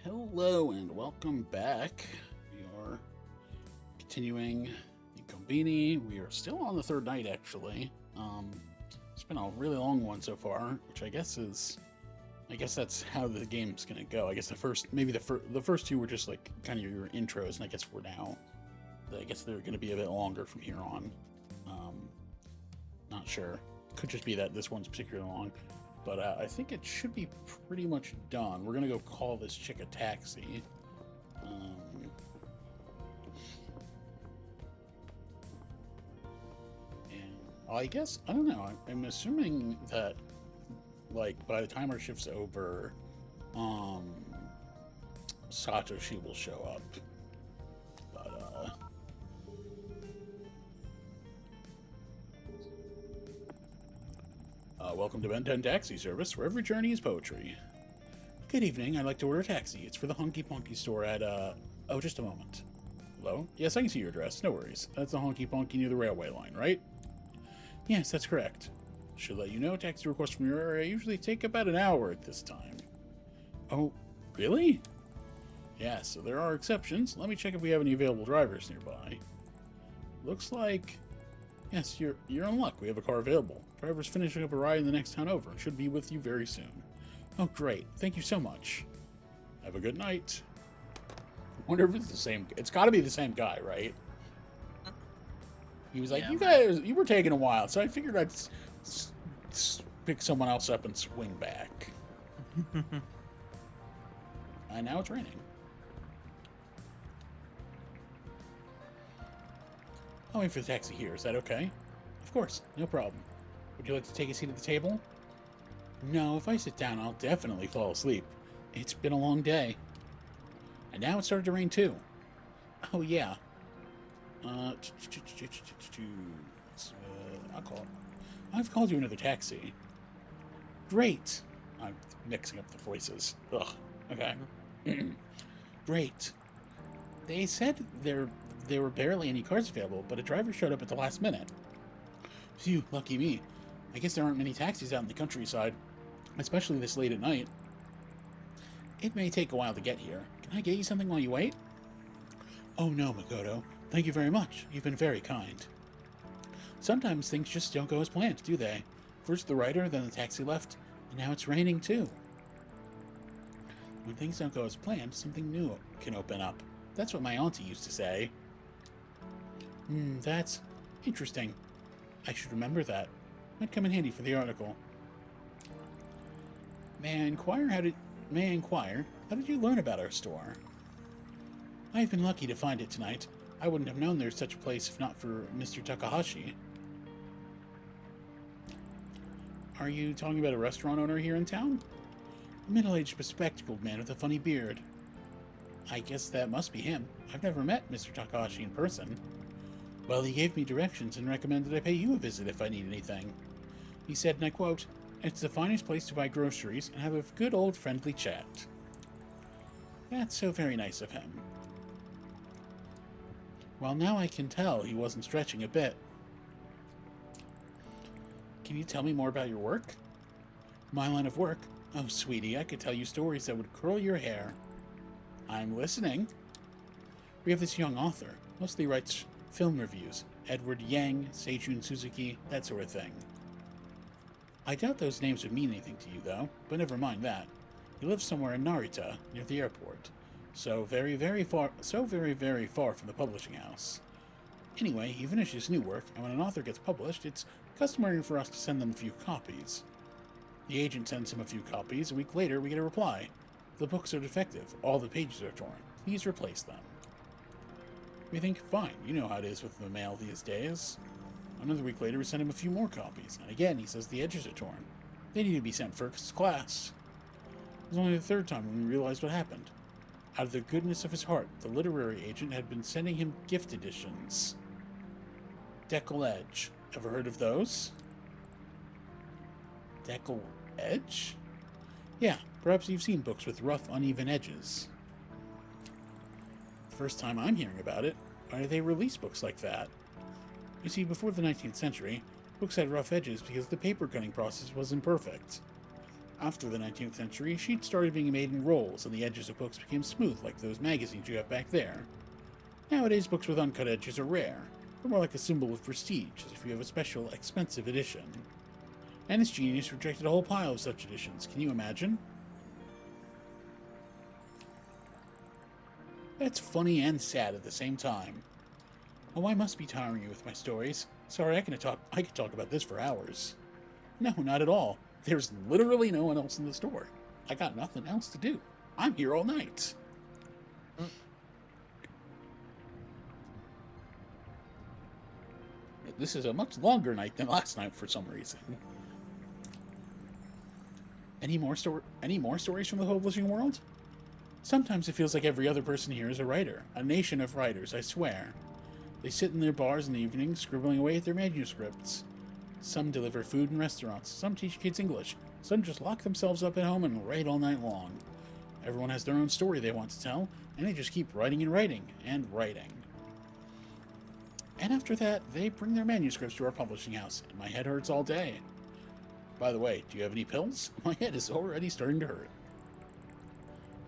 Hello and welcome back. We are continuing Inkonbini. We are still on the third night, actually. It's been a really long one so far, which I guess that's how the game's gonna go. I guess the first two were just like kind of your intros, and I guess they're gonna be a bit longer from here on. Not sure. Could just be that this one's particularly long. But I think it should be pretty much done. We're going to go call this chick a taxi. And I guess, I don't know. I'm assuming that, like, by the time our shift's over, Satoshi will show up. But, welcome to Ben 10 Taxi Service, where every journey is poetry. Good evening, I'd like to order a taxi. It's for the Honky Ponky store at, oh, just a moment. Hello? Yes, I can see your address, no worries. That's the Honky Ponky near the railway line, right? Yes, that's correct. Should let you know, taxi requests from your area usually take about an hour at this time. Oh, really? Yeah, so there are exceptions. Let me check if we have any available drivers nearby. Looks like... Yes, you're in luck. We have a car available. Driver's finishing up a ride in the next town over and should be with you very soon. Oh, great. Thank you so much. Have a good night. I wonder if it's the same... It's got to be the same guy, right? He was like, you were taking a while, so I figured I'd pick someone else up and swing back. And now it's raining. I'll wait for the taxi here. Is that okay? Of course, no problem. Would you like to take a seat at the table? No, if I sit down, I'll definitely fall asleep. It's been a long day. And now it started to rain too. Oh, yeah. I'll call. I've called you another taxi. Great. I'm mixing up the voices. Ugh. Okay. Great. They said there were barely any cars available, but a driver showed up at the last minute. Phew, lucky me. I guess there aren't many taxis out in the countryside, especially this late at night. It may take a while to get here. Can I get you something while you wait? Oh no, Makoto. Thank you very much. You've been very kind. Sometimes things just don't go as planned, do they? First the rider, then the taxi left, and now it's raining too. When things don't go as planned, something new can open up. That's what my auntie used to say. That's interesting. I should remember that. Might come in handy for the article. May I inquire, how did you learn about our store? I've been lucky to find it tonight. I wouldn't have known there's such a place if not for Mr. Takahashi. Are you talking about a restaurant owner here in town? A middle-aged, bespectacled man with a funny beard. I guess that must be him. I've never met Mr. Takahashi in person. Well, he gave me directions and recommended I pay you a visit if I need anything. He said, and I quote, "It's the finest place to buy groceries and have a good old friendly chat." That's so very nice of him. Well, now I can tell he wasn't stretching a bit. Can you tell me more about your work? My line of work? Oh, sweetie, I could tell you stories that would curl your hair. I'm listening. We have this young author, mostly writes film reviews. Edward Yang, Seijun Suzuki, that sort of thing. I doubt those names would mean anything to you, though, but never mind that. He lives somewhere in Narita, near the airport. So very, very far from the publishing house. Anyway, he finishes new work, and when an author gets published, it's customary for us to send them a few copies. The agent sends him a few copies. A week later, we get a reply. The books are defective. All the pages are torn. Please replace them. We think, fine, you know how it is with the mail these days. Another week later, we send him a few more copies, and again, he says the edges are torn. They need to be sent first class. It was only the third time when we realized what happened. Out of the goodness of his heart, the literary agent had been sending him gift editions. Deckle Edge. Ever heard of those? Deckle Edge? Yeah, perhaps you've seen books with rough, uneven edges. First time I'm hearing about it. Why do they release books like that? You see, before the 19th century, books had rough edges because the paper cutting process was imperfect. After the 19th century, sheets started being made in rolls, and the edges of books became smooth like those magazines you have back there. Nowadays, books with uncut edges are rare. They're more like a symbol of prestige, as if you have a special, expensive edition. And this genius rejected a whole pile of such editions. Can you imagine? That's funny and sad at the same time. Oh, I must be tiring you with my stories. Sorry, I could talk about this for hours. No, not at all. There's literally no one else in the store. I got nothing else to do. I'm here all night. This is a much longer night than last night for some reason. Any more stories from the publishing world? Sometimes it feels like every other person here is a writer. A nation of writers, I swear. They sit in their bars in the evening, scribbling away at their manuscripts. Some deliver food in restaurants, some teach kids English, some just lock themselves up at home and write all night long. Everyone has their own story they want to tell, and they just keep writing and writing, and writing. And after that, they bring their manuscripts to our publishing house, and my head hurts all day. By the way, do you have any pills? My head is already starting to hurt.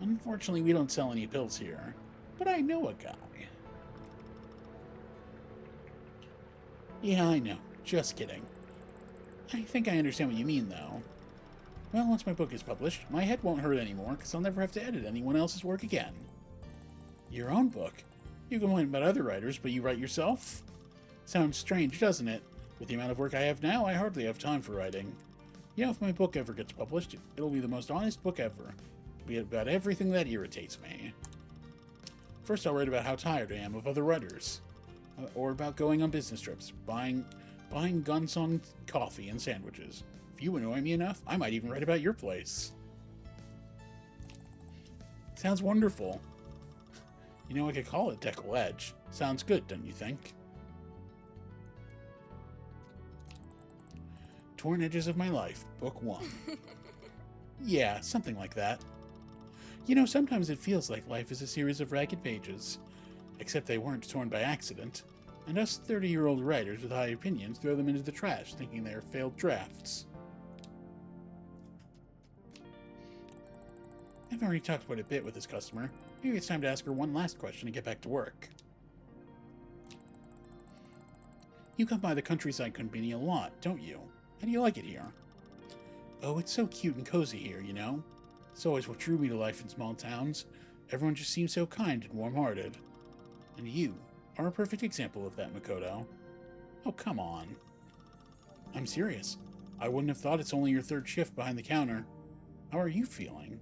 Unfortunately, we don't sell any pills here, but I know a guy. Yeah, I know. Just kidding. I think I understand what you mean, though. Well, once my book is published, my head won't hurt anymore, because I'll never have to edit anyone else's work again. Your own book? You complain about other writers, but you write yourself? Sounds strange, doesn't it? With the amount of work I have now, I hardly have time for writing. You know, if my book ever gets published, it'll be the most honest book ever. It'll be about everything that irritates me. First, I'll write about how tired I am of other writers. Or about going on business trips, buying Gunsong coffee and sandwiches. If you annoy me enough, I might even write about your place. Sounds wonderful. You know, I could call it Deckle Edge. Sounds good, don't you think? Torn Edges of My Life, Book 1. Yeah, something like that. You know, sometimes it feels like life is a series of ragged pages. Except they weren't torn by accident, and us 30-year-old writers with high opinions throw them into the trash thinking they are failed drafts. I've already talked quite a bit with this customer. Maybe it's time to ask her one last question and get back to work. You come by the countryside Inkonbini a lot, don't you? How do you like it here? Oh, it's so cute and cozy here, you know? It's always what drew me to life in small towns. Everyone just seems so kind and warm-hearted. And you are a perfect example of that, Makoto. Oh, come on. I'm serious. I wouldn't have thought it's only your third shift behind the counter. How are you feeling?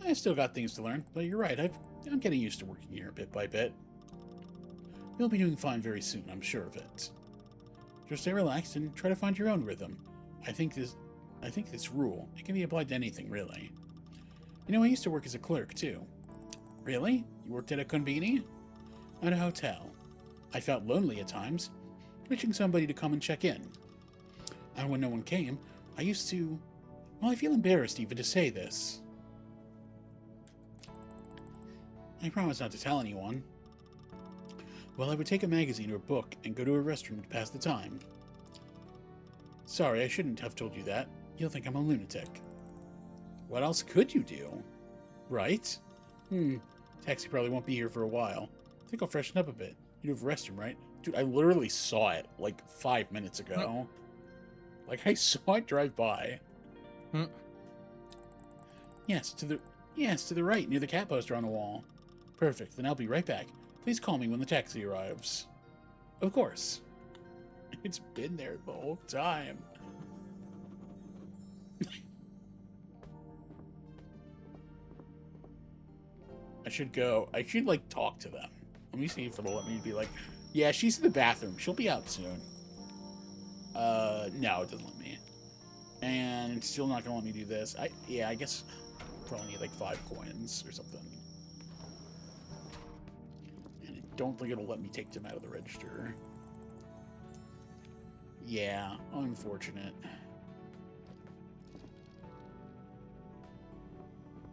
I still got things to learn, but you're right. I'm getting used to working here bit by bit. You'll be doing fine very soon, I'm sure of it. Just stay relaxed and try to find your own rhythm. I think this rule, it can be applied to anything, really. You know, I used to work as a clerk, too. Really? You worked at a konbini? At a hotel. I felt lonely at times, wishing somebody to come and check in. And when no one came, I used to... Well, I feel embarrassed even to say this. I promise not to tell anyone. Well, I would take a magazine or book and go to a restroom to pass the time. Sorry, I shouldn't have told you that. You'll think I'm a lunatic. What else could you do? Right? Taxi probably won't be here for a while. I think I'll freshen up a bit. You have a restroom, right? Dude, I literally saw it like 5 minutes ago. Like, I saw it drive by. Yes, to the right, near the cat poster on the wall. Perfect, then I'll be right back. Please call me when the taxi arrives. Of course. It's been there the whole time. I should, like, talk to them. Let me see if it'll let me be like, yeah, she's in the bathroom. She'll be out soon. No, it doesn't let me. And it's still not gonna let me do this. I guess probably need, like, 5 coins or something. And I don't think it'll let me take them out of the register. Yeah, unfortunate.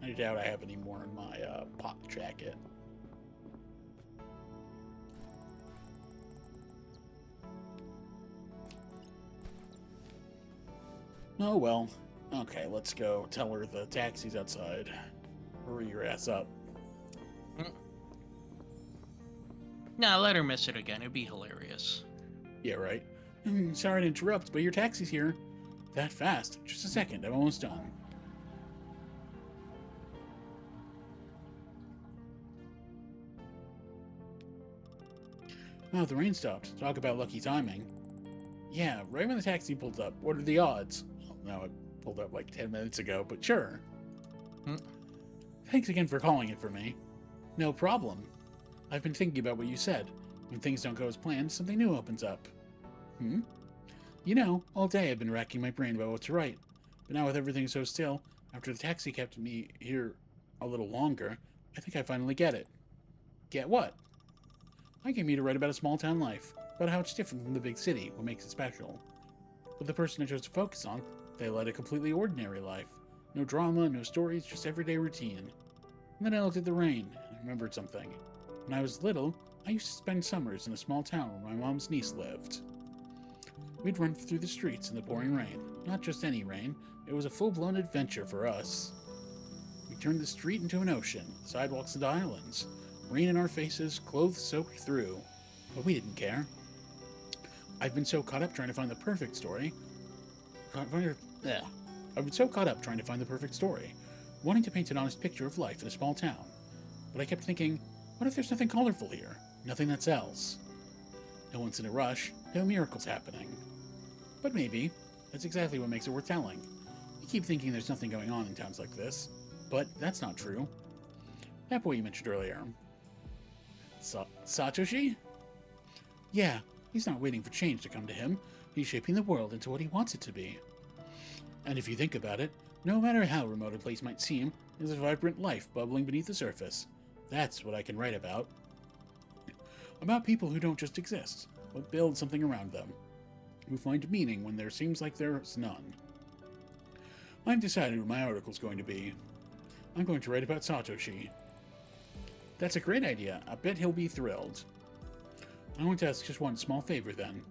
I doubt I have any more in my pocket jacket. Oh, well. Okay, let's go tell her the taxi's outside. Hurry your ass up. Nah, let her miss it again. It'd be hilarious. Yeah, right. Sorry to interrupt, but your taxi's here. That fast? Just a second, I'm almost done. Oh, the rain stopped. Talk about lucky timing. Yeah, right when the taxi pulled up. What are the odds? Well, no, it pulled up like 10 minutes ago, but sure. Thanks again for calling it for me. No problem. I've been thinking about what you said. When things don't go as planned, something new opens up. You know, all day I've been racking my brain about what to write. But now with everything so still, after the taxi kept me here a little longer, I think I finally get it. Get what? I came here to write about a small town life, about how it's different from the big city, what makes it special. But the person I chose to focus on, they led a completely ordinary life. No drama, no stories, just everyday routine. And then I looked at the rain, and I remembered something. When I was little, I used to spend summers in a small town where my mom's niece lived. We'd run through the streets in the pouring rain. Not just any rain, it was a full-blown adventure for us. We turned the street into an ocean, sidewalks into islands. Rain in our faces, clothes soaked through. But we didn't care. I've been so caught up trying to find the perfect story. I've been so caught up trying to find the perfect story, wanting to paint an honest picture of life in a small town. But I kept thinking, what if there's nothing colorful here? Nothing that sells? No one's in a rush, no miracles happening. But maybe. That's exactly what makes it worth telling. You keep thinking there's nothing going on in towns like this, but that's not true. That boy you mentioned earlier. Satoshi? Yeah, he's not waiting for change to come to him. He's shaping the world into what he wants it to be. And if you think about it, no matter how remote a place might seem, there's a vibrant life bubbling beneath the surface. That's what I can write about. About people who don't just exist, but build something around them. Who find meaning when there seems like there's none. I've decided what my article's going to be. I'm going to write about Satoshi. That's a great idea. I bet he'll be thrilled. I want to ask just one small favor then.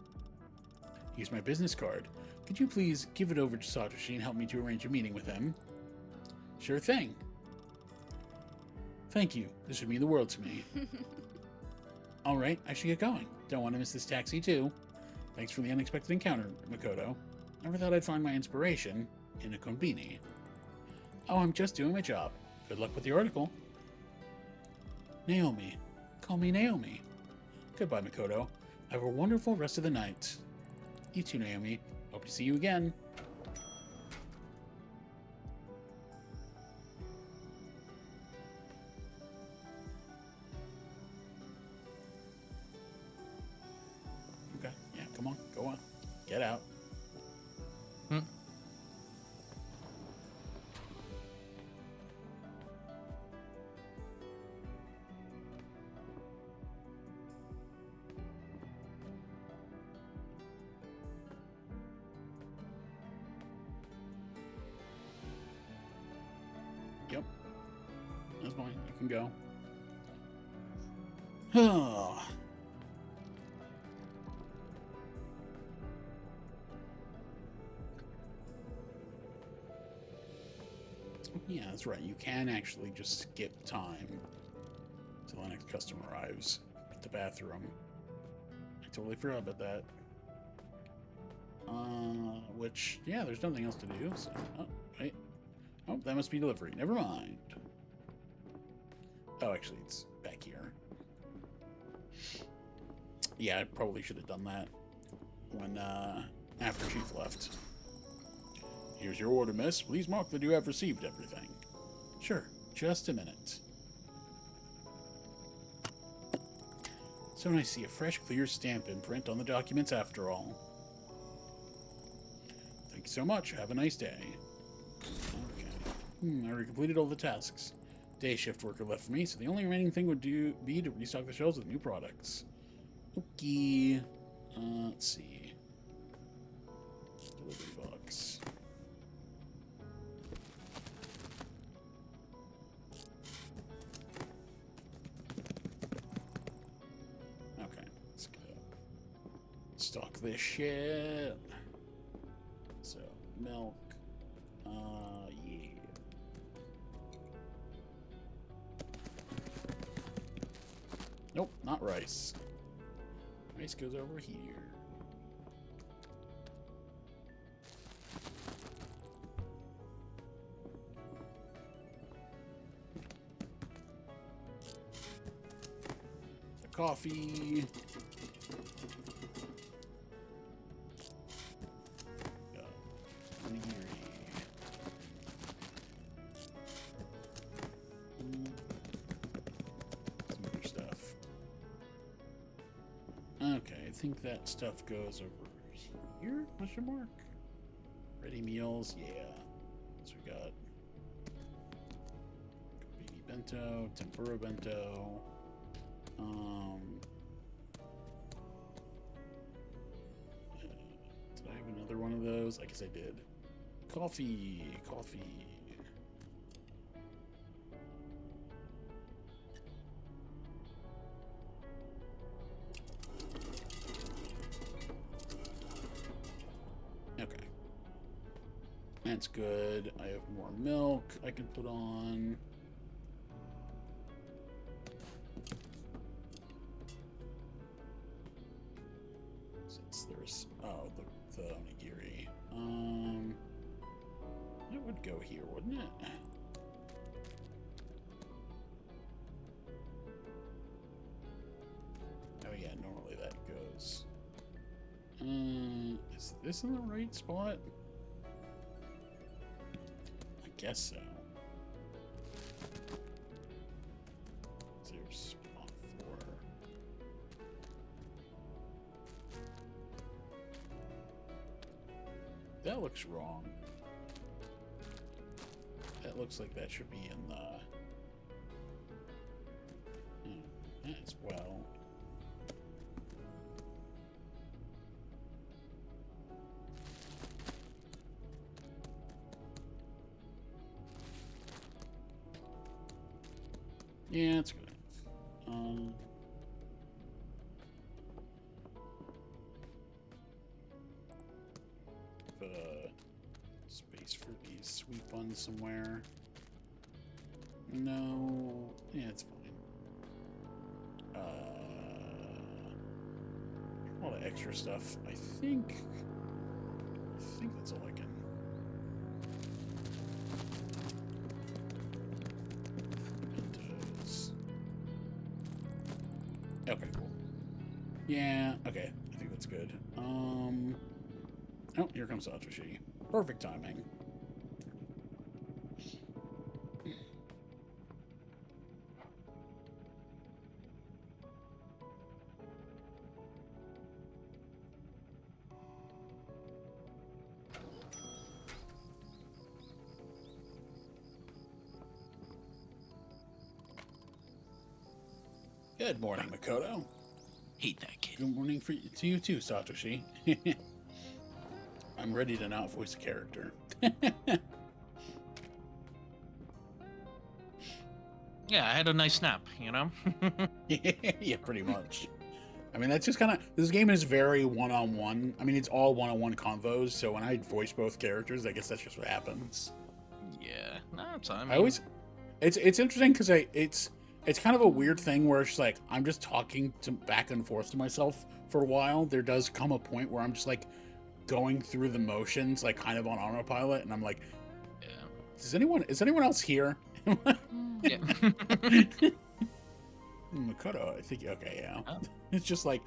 Here's my business card. Could you please give it over to Satoshi and help me to arrange a meeting with him? Sure thing. Thank you. This would mean the world to me. Alright, I should get going. Don't want to miss this taxi too. Thanks for the unexpected encounter, Makoto. Never thought I'd find my inspiration in Inkonbini. Oh, I'm just doing my job. Good luck with the article. Naomi. Call me Naomi. Goodbye, Makoto. Have a wonderful rest of the night. You too, Naomi. Hope to see you again. Okay, yeah, come on, go on. Get out. Yep. That's fine. You can go. Oh. Yeah, that's right. You can actually just skip time until the next customer arrives at the bathroom. I totally forgot about that. Which, yeah, there's nothing else to do. So, oh, wait. Oh, that must be delivery. Never mind. Oh, actually, it's back here. Yeah, I probably should have done that when, after Chief left. Here's your order, miss. Please mark that you have received everything. Sure, just a minute. So nice to see a fresh, clear stamp imprint on the documents after all. Thank you so much. Have a nice day. Okay. I already completed all the tasks. Day shift worker left for me, so the only remaining thing would be to restock the shelves with new products. Okay. Let's see. Delivery box. Okay, let's go. Stock this shit. So, milk. Nope, not rice. Rice goes over here. The coffee. Okay, I think that stuff goes over here? Question mark? Ready meals? Yeah. So we got Inkonbini bento, tempura bento. Did I have another one of those? I guess I did. Coffee. Okay. That's good. I have more milk I can put on. Since there's... Oh, the onigiri. It would go here, wouldn't it? Oh yeah, normally that goes... is this in the right spot? I guess so. There's spot 4. That looks wrong. That looks like that should be in the... as well. Yeah, that's good. Space for these sweet buns somewhere. No, yeah, it's fine. All the extra stuff. I think that's all I can. Okay, cool. Yeah, okay. I think that's good. Oh, here comes Satoshi. Perfect timing. Good morning, Makoto. Hate that kid. Good morning to you too, Satoshi. I'm ready to not voice a character. Yeah, I had a nice nap, you know? Yeah, pretty much. I mean, that's just kind of... This game is very one-on-one. I mean, it's all one-on-one convos, so when I voice both characters, I guess that's just what happens. Yeah, no, it's fine. I always... It's interesting because it's kind of a weird thing where it's like I'm just talking back and forth to myself for a while. There does come a point where I'm just like going through the motions, like kind of on autopilot, and I'm like, yeah. Is anyone else here? Yeah. Makoto, I think, okay, yeah. Oh. It's just like,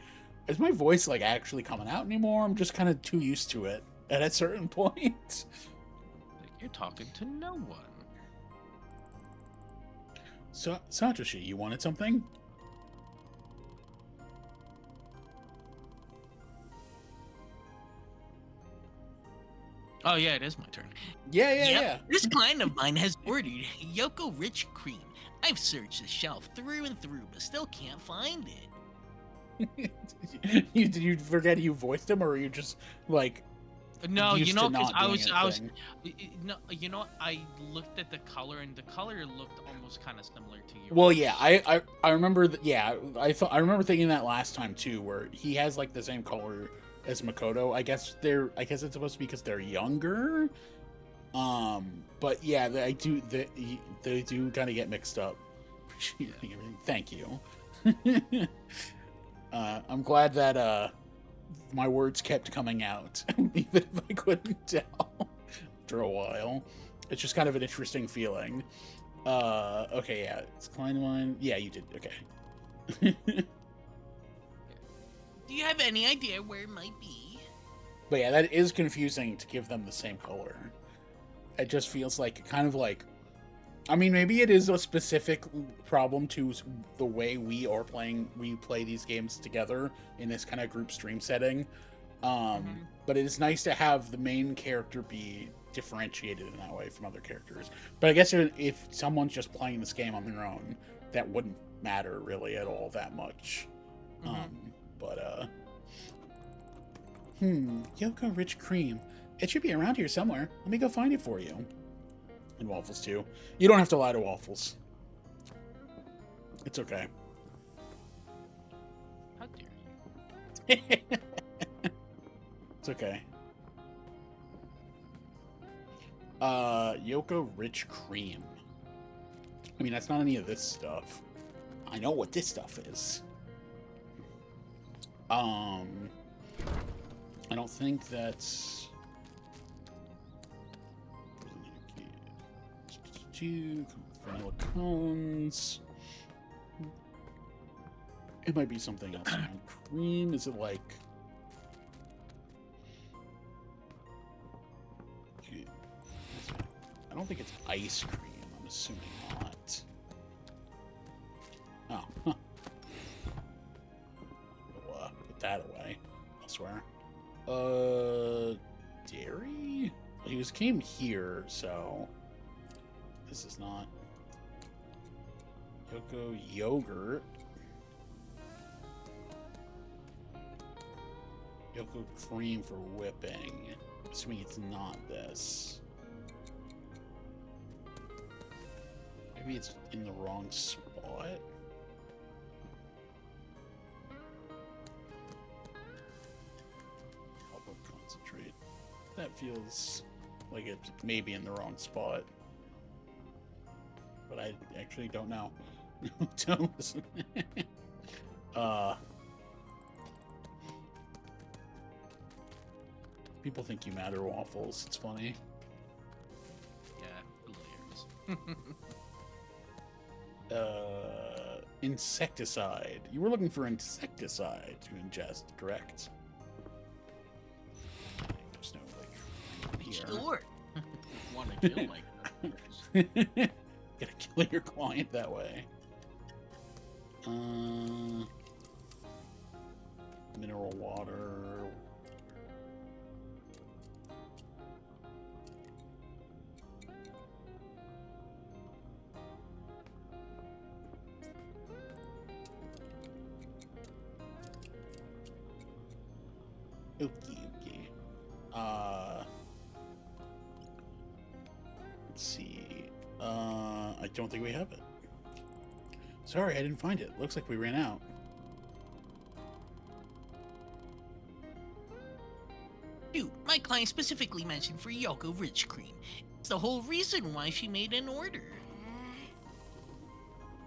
is my voice like actually coming out anymore? I'm just kind of too used to it at a certain point. You're talking to no one. So, Satoshi, you wanted something? Oh, yeah, it is my turn. Yeah. This client of mine has ordered Yoko Rich Cream. I've searched the shelf through and through, but still can't find it. Did you forget you voiced him, or are you just like... No, you know, because I was, no, you know, I looked at the color, and the color looked almost kind of similar to you. Well, yeah, I remember that. Yeah, I remember thinking that last time too, where he has like the same color as Makoto. I guess it's supposed to be because they're younger. But yeah, they do kind of get mixed up. Thank you. I'm glad that my words kept coming out, even if I couldn't tell after a while. It's just kind of an interesting feeling. Okay, yeah, it's Kleinwein. Yeah, you did. Okay. Do you have any idea where it might be? But yeah, that is confusing to give them the same color. It just feels like kind of like, I mean, maybe it is a specific problem to the way we play these games together in this kind of group stream setting. But it is nice to have the main character be differentiated in that way from other characters. But I guess if someone's just playing this game on their own, that wouldn't matter really at all that much. Yoko Rich Cream. It should be around here somewhere. Let me go find it for you. And Waffles too. You don't have to lie to Waffles. It's okay. How dare you? It's okay. Yoko Rich Cream. I mean, that's not any of this stuff. I know what this stuff is. I don't think that's... Vanilla cones. It might be something else. Cream, is it like... I don't think it's ice cream. I'm assuming not. Oh, huh. We'll put that away elsewhere. Dairy? Well, he came here, so this is not Yoko yogurt. Yoko cream for whipping. Assuming it's not this. Maybe it's in the wrong spot. Concentrate. That feels like it's maybe in the wrong spot. But I actually don't know. Don't listen. People think you matter, Waffles. It's funny. Yeah, hilarious. Insecticide. You were looking for insecticide to ingest, correct? There's no, like, here. Sure. Want to kill like Gotta kill your client that way. Mineral water. Okay. Let's see. I don't think we have it. Sorry, I didn't find it. Looks like we ran out. Dude, my client specifically mentioned for Yoko Rich Cream. It's the whole reason why she made an order.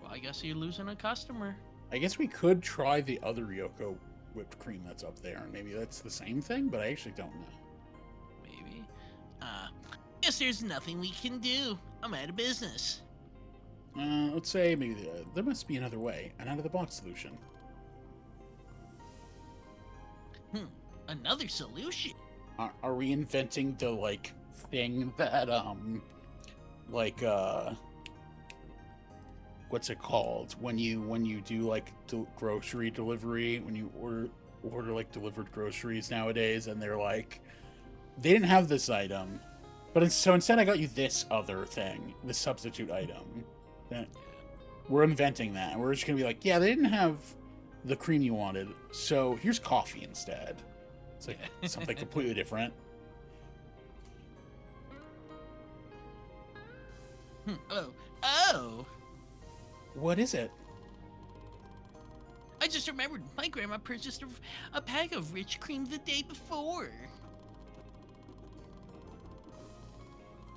Well, I guess you're losing a customer. I guess we could try the other Yoko whipped cream that's up there, and maybe that's the same thing, but I actually don't know. Maybe. Guess there's nothing we can do. I'm out of business. Let's say maybe there must be another way, an out-of-the-box solution. Another solution? Are we inventing the, like, thing that, what's it called? When you do, like, grocery delivery, when you order, like, delivered groceries nowadays, and they're like, they didn't have this item, but so instead I got you this other thing, this substitute item. We're inventing that, and we're just gonna be like, yeah, they didn't have the cream you wanted, so here's coffee instead. It's like something completely different. Oh. What is it? I just remembered my grandma purchased a pack of rich cream the day before.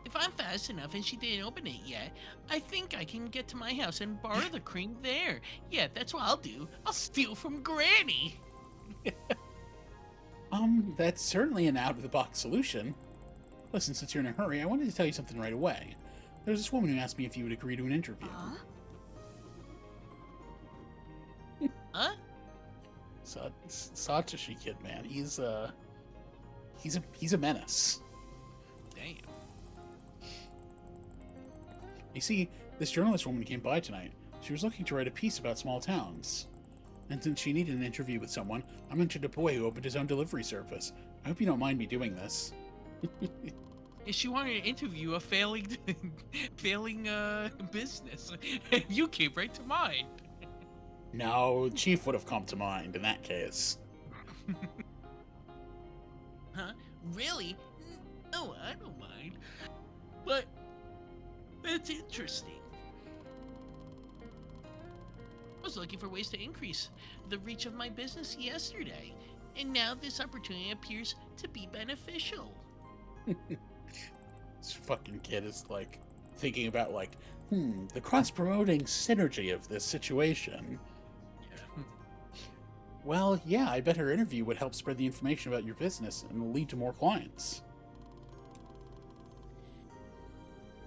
If I'm fast enough and she didn't open it yet, I think I can get to my house and borrow the cream there. Yeah, that's what I'll do. I'll steal from Granny. That's certainly an out-of-the-box solution. Listen, since you're in a hurry, I wanted to tell you something right away. There's this woman who asked me if you would agree to an interview. Huh? Satoshi kid, man. He's a menace. Damn. You see, this journalist woman came by tonight. She was looking to write a piece about small towns. And since she needed an interview with someone, I mentioned a boy who opened his own delivery service. I hope you don't mind me doing this. If she wanted to interview a failing business, you came right to mind. No, Chief would have come to mind in that case. Huh? Really? No, I don't mind. But that's interesting. I was looking for ways to increase the reach of my business yesterday, and now this opportunity appears to be beneficial. This fucking kid is like thinking about like, the cross-promoting synergy of this situation. Yeah. Well, yeah, I bet her interview would help spread the information about your business and will lead to more clients.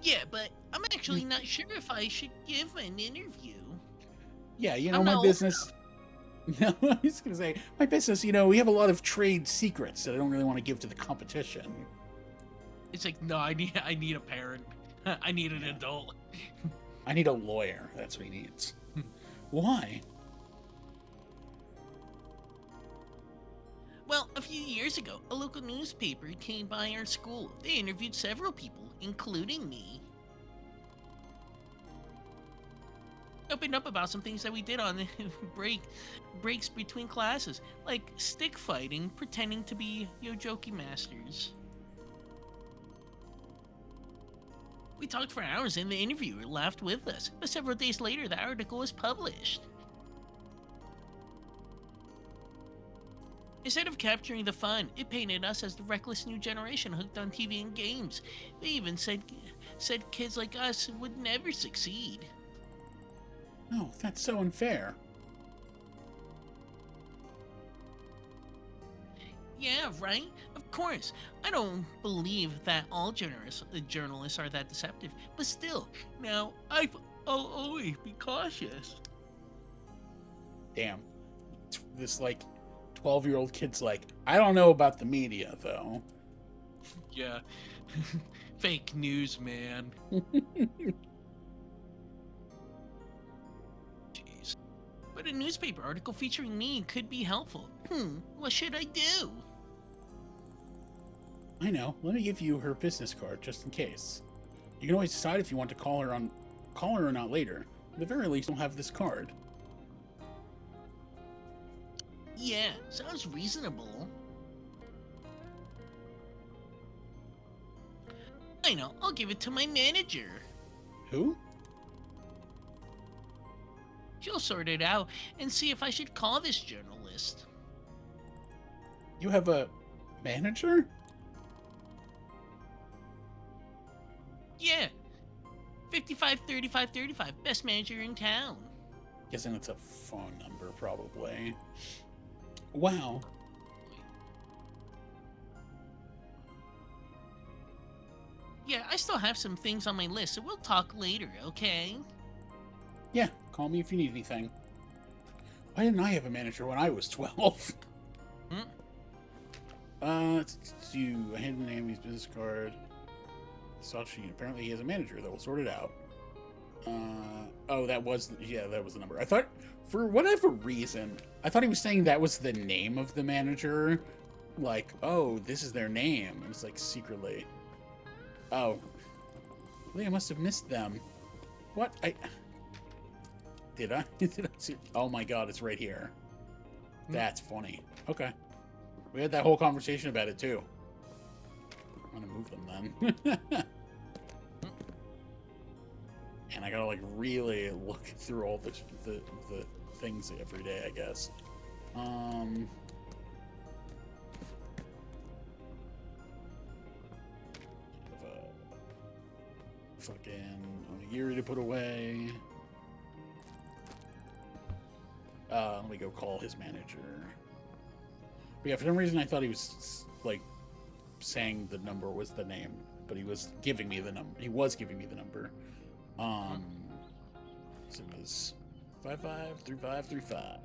Yeah, but I'm actually not sure if I should give an interview. Yeah, you know, I'm my not business... No, I was going to say, my business, you know, we have a lot of trade secrets that I don't really want to give to the competition. It's like, no, I need a parent. I need an adult. I need a lawyer. That's what he needs. Why? Well, a few years ago, a local newspaper came by our school. They interviewed several people, including me. Opened up about some things that we did on the breaks between classes, like stick fighting, pretending to be Yojoki masters. We talked for hours and the interviewer laughed with us, but several days later the article was published. Instead of capturing the fun, it painted us as the reckless new generation hooked on TV and games. They even said kids like us would never succeed. No, that's so unfair. Yeah, right? Of course. I don't believe that all journalists are that deceptive, but still, now I'll always be cautious. Damn. This, like, 12-year-old kid's like, I don't know about the media, though. Yeah. Fake news, man. Jeez. But a newspaper article featuring me could be helpful. What should I do? I know. Let me give you her business card, just in case. You can always decide if you want to call her or not later. At the very least, you'll have this card. Yeah, sounds reasonable. I know, I'll give it to my manager. Who? She'll sort it out and see if I should call this journalist. You have a manager? Yeah. 553535, best manager in town. Guessing it's a phone number, probably. Wow. Yeah, I still have some things on my list, so we'll talk later, okay? Yeah, call me if you need anything. Why didn't I have a manager when I was 12? I had the name of his business card. Sachi, apparently he has a manager that will sort it out. Oh, that was the number. I thought, for whatever reason, I thought he was saying that was the name of the manager. Like, oh, this is their name. And it's like secretly. Oh. I must have missed them. What? Did I? Did I see? Oh my god, it's right here. That's funny. Okay. We had that whole conversation about it too. I'm gonna move them then. And I gotta like really look through all the things every day, I guess. fucking onigiri to put away. Let me go call his manager. But yeah, for some reason I thought he was like saying the number was the name, but he was giving me the number. He was giving me the number. So it was 553535.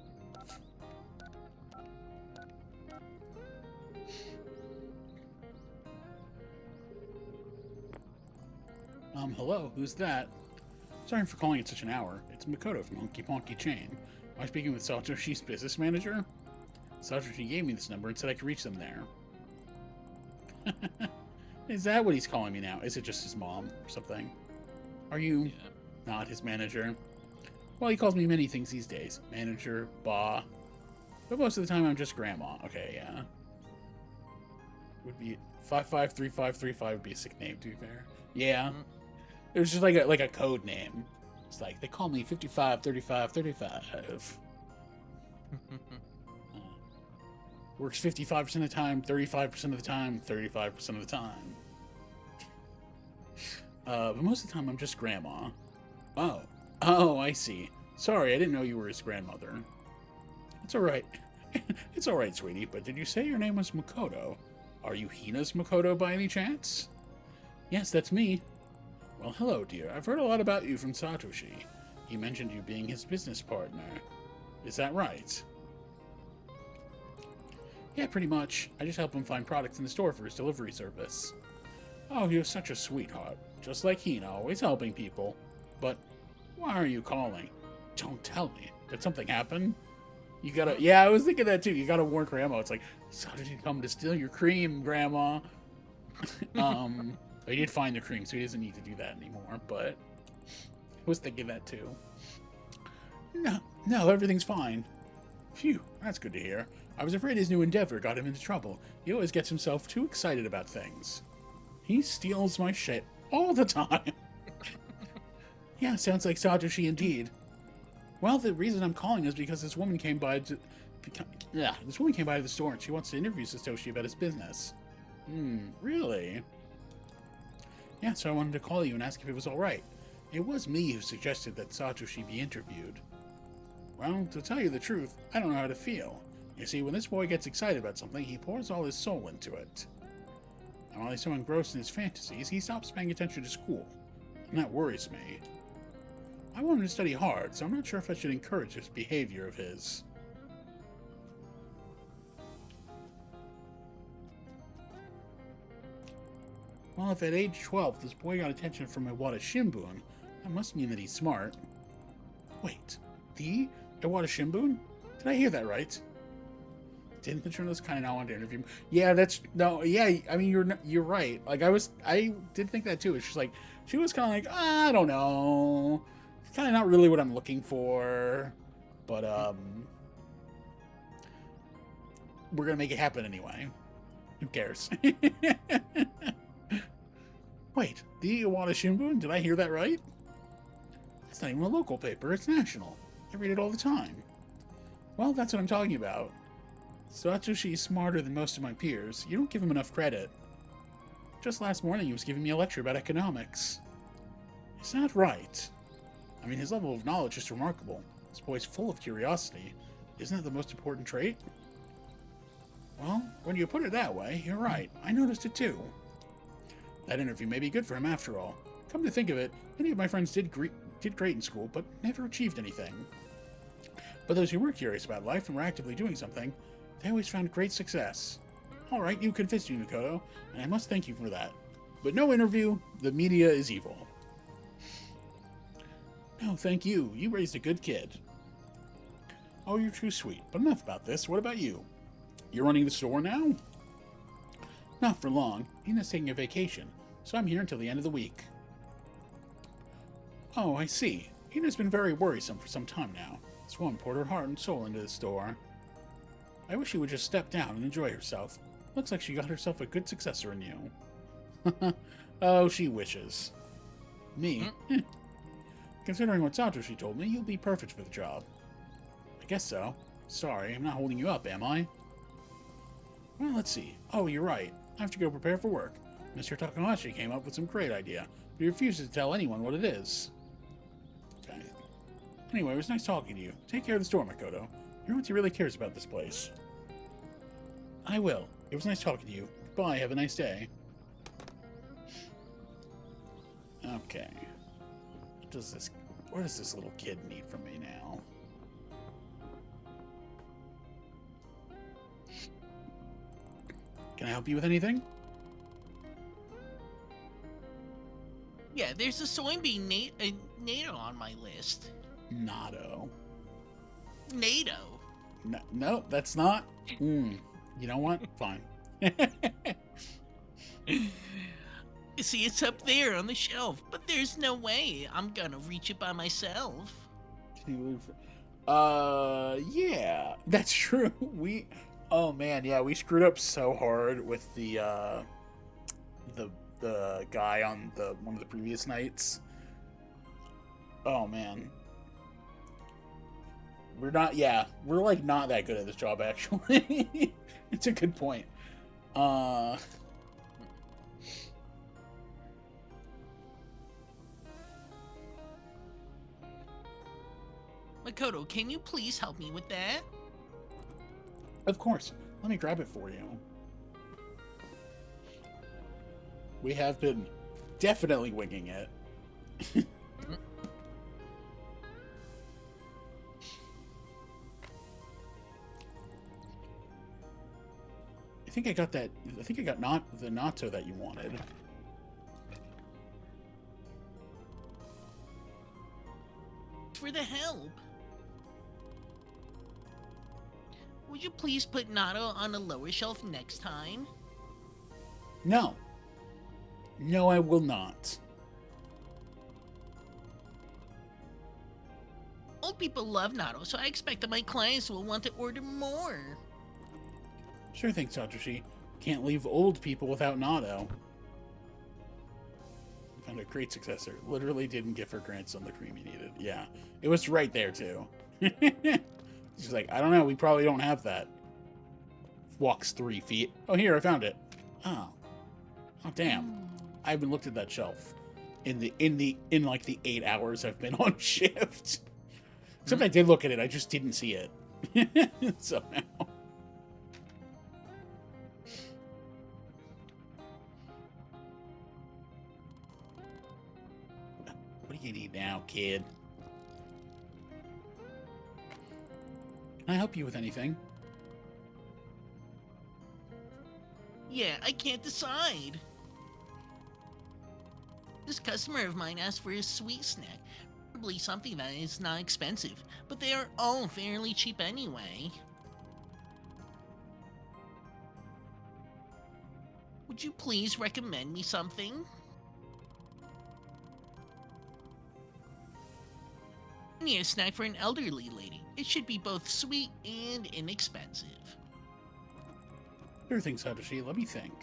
Hello, who's that? Sorry for calling at such an hour. It's Makoto from Honky Ponky Chain. Am I speaking with Satoshi's business manager? Satoshi gave me this number and said I could reach them there. Is that what he's calling me now? Is it just his mom or something? Are you not his manager? Well, he calls me many things these days. Manager, ba. But most of the time I'm just grandma. Okay, yeah. Would be 553535 would be a sick name, to be fair. Yeah. It was just like a code name. It's like, they call me 553535. Works 55% of the time, 35% of the time, 35% of the time. But most of the time I'm just grandma. Oh, I see. Sorry, I didn't know you were his grandmother. It's alright. It's alright, sweetie, but did you say your name was Makoto? Are you Hina's Makoto by any chance? Yes, that's me. Well, hello, dear. I've heard a lot about you from Satoshi. He mentioned you being his business partner. Is that right? Yeah, pretty much. I just help him find products in the store for his delivery service. Oh, you're such a sweetheart. Just like Hina, always helping people. But why are you calling? Don't tell me. Did something happen? You gotta... Yeah, I was thinking that too. You gotta warn Grandma. It's like, Satoshi come to steal your cream, Grandma. He did find the cream, so he doesn't need to do that anymore, but I was thinking that too. No, everything's fine. Phew, that's good to hear. I was afraid his new endeavor got him into trouble. He always gets himself too excited about things. He steals my shit all the time. Yeah, sounds like Satoshi indeed. Well, the reason I'm calling is because this woman came by to the store and she wants to interview Satoshi about his business. Really? Yeah, so I wanted to call you and ask if it was alright. It was me who suggested that Satoshi be interviewed. Well, to tell you the truth, I don't know how to feel. You see, when this boy gets excited about something, he pours all his soul into it. And while he's so engrossed in his fantasies, he stops paying attention to school. And that worries me. I want him to study hard, so I'm not sure if I should encourage this behavior of his. Well, if at age 12 this boy got attention from Iwata Shimbun, that must mean that he's smart. Wait, the Iwata Shimbun? Did I hear that right? Didn't the journalist kind of not want to interview him? Yeah, I mean, you're right. Like, I did think that too. It's just like, she was kind of like, I don't know. It's kind of not really what I'm looking for. But, we're going to make it happen anyway. Who cares? Wait, the Iwata Shimbun? Did I hear that right? It's not even a local paper, it's national. I read it all the time. Well, that's what I'm talking about. Satoshi is smarter than most of my peers. You don't give him enough credit. Just last morning he was giving me a lecture about economics. Is that right? I mean, his level of knowledge is remarkable. This boy's full of curiosity. Isn't that the most important trait? Well, when you put it that way, you're right. I noticed it too. That interview may be good for him after all. Come to think of it, many of my friends did great in school, but never achieved anything. But those who were curious about life and were actively doing something, they always found great success. Alright, you convinced me, Makoto, and I must thank you for that. But no interview, the media is evil. No, thank you. You raised a good kid. Oh, you're too sweet. But enough about this. What about you? You're running the store now? Not for long. Ina's taking a vacation, so I'm here until the end of the week. Oh, I see. Ina's been very worrisome for some time now. This woman poured her heart and soul into the store. I wish she would just step down and enjoy herself. Looks like she got herself a good successor in you. Oh, she wishes. Me? Considering what Satoshi told me, you'll be perfect for the job. I guess so. Sorry, I'm not holding you up, am I? Well, let's see. Oh, you're right. I have to go prepare for work. Mr. Takahashi came up with some great idea. He refuses to tell anyone what it is. Okay. Anyway, it was nice talking to you. Take care of the store, Makoto. Hiromitsu really cares about this place. I will. It was nice talking to you. Bye, have a nice day. Okay. What does this little kid need from me now? Can I help you with anything? Yeah, there's a soybean NATO on my list. Natto. NATO. No, that's not. You know what? Fine. See, it's up there on the shelf, but there's no way I'm gonna reach it by myself. Yeah, that's true. Oh man, yeah, we screwed up so hard with the guy on one of the previous nights. Oh man. We're like not that good at this job actually. It's a good point. Makoto, can you please help me with that? Of course. Let me grab it for you. We have been definitely winging it. I think I got that. I think I got the natto that you wanted. For the help. Would you please put natto on a lower shelf next time? No. No, I will not. Old people love natto, so I expect that my clients will want to order more. Sure thing, Satoshi. Can't leave old people without natto. Found a great successor. Literally didn't give her grandson the cream he needed. Yeah. It was right there, too. She's like, I don't know, we probably don't have that. Walks 3 feet. Oh, here, I found it. Oh. Oh, damn. I haven't looked at that shelf in like the 8 hours I've been on shift. Except I did look at it, I just didn't see it. Somehow. What do you need now, kid? Can I help you with anything? Yeah, I can't decide. This customer of mine asked for a sweet snack. Probably something that is not expensive, but they are all fairly cheap anyway. Would you please recommend me something? I need a snack for an elderly lady. It should be both sweet and inexpensive. Sure thing, Satoshi. Let me think.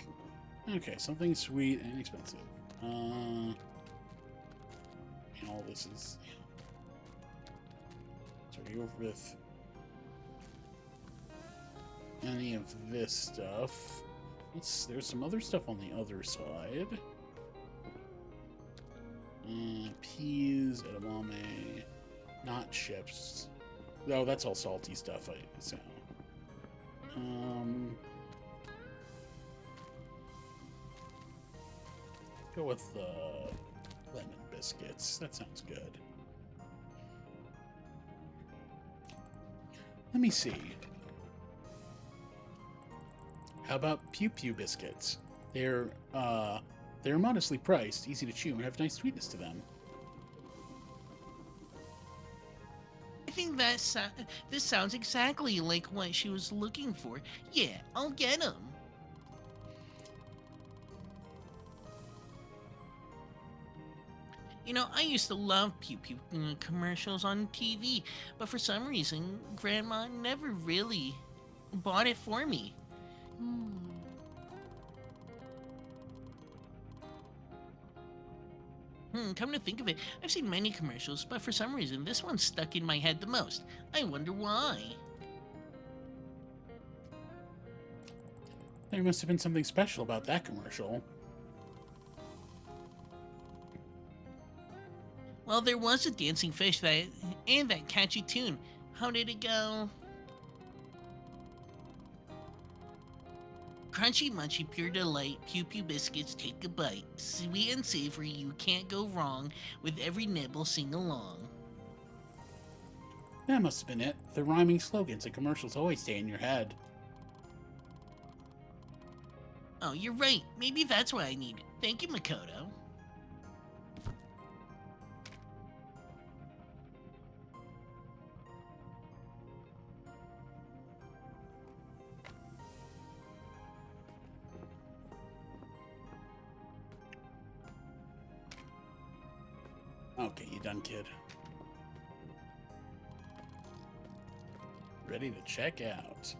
Okay, something sweet and expensive. All this is. So we go with any of this stuff. There's some other stuff on the other side. Peas, edamame, not chips. No, that's all salty stuff. Go with the lemon biscuits. That sounds good. Let me see. How about Pew Pew biscuits? They're modestly priced, easy to chew, and have nice sweetness to them. I think this sounds exactly like what she was looking for. Yeah, I'll get them. You know, I used to love Pew Pew commercials on TV, but for some reason, Grandma never really bought it for me. Come to think of it, I've seen many commercials, but for some reason, this one stuck in my head the most. I wonder why. There must have been something special about that commercial. Well, there was a dancing fish and that catchy tune. How did it go? Crunchy munchy pure delight, pew pew biscuits take a bite. Sweet and savory, you can't go wrong. With every nibble, sing along. That must have been it. The rhyming slogans and commercials always stay in your head. Oh, you're right. Maybe that's what I need. Thank you, Makoto. Okay, you done, kid. Ready to check out.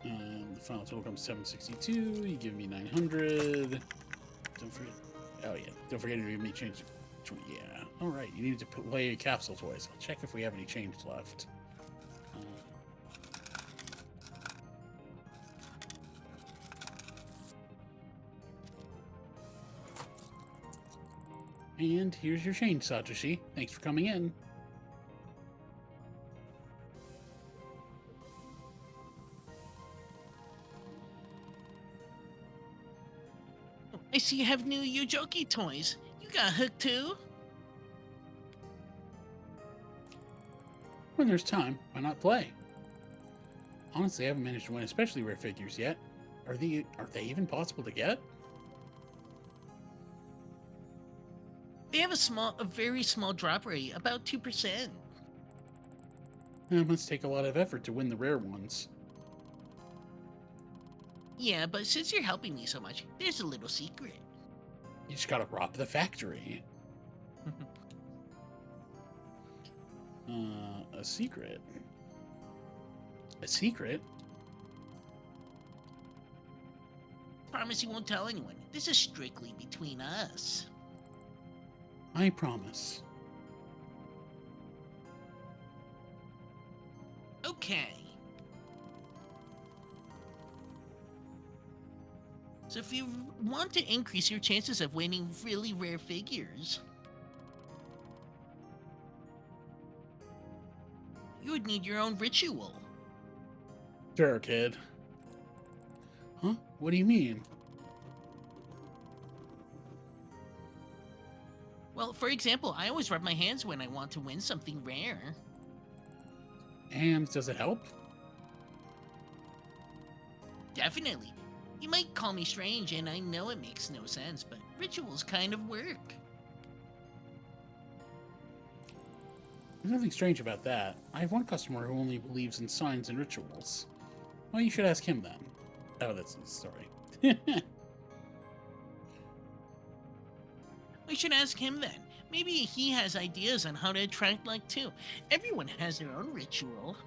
The final total comes 762. You give me 900. Don't forget. Oh yeah, don't forget to give me change. Yeah. All right. You need to play your capsule toys. I'll check if we have any change left. And here's your change, Satoshi. Thanks for coming in. I see you have new Yojoki toys. You got hooked too? When there's time, why not play? Honestly, I haven't managed to win especially rare figures yet. Are they even possible to get? They have a very small drop rate, about 2%. It must take a lot of effort to win the rare ones. Yeah, but since you're helping me so much, there's a little secret. You just gotta rob the factory. A secret? A secret? Promise you won't tell anyone. This is strictly between us. I promise. Okay. So if you want to increase your chances of winning really rare figures, you would need your own ritual. Sure, kid. Huh? What do you mean? Well, for example, I always rub my hands when I want to win something rare. And does it help? Definitely. You might call me strange, and I know it makes no sense, but rituals kind of work. There's nothing strange about that. I have one customer who only believes in signs and rituals. Well, you should ask him then. Oh, that's his story. We should ask him then. Maybe he has ideas on how to attract like too. Everyone has their own ritual.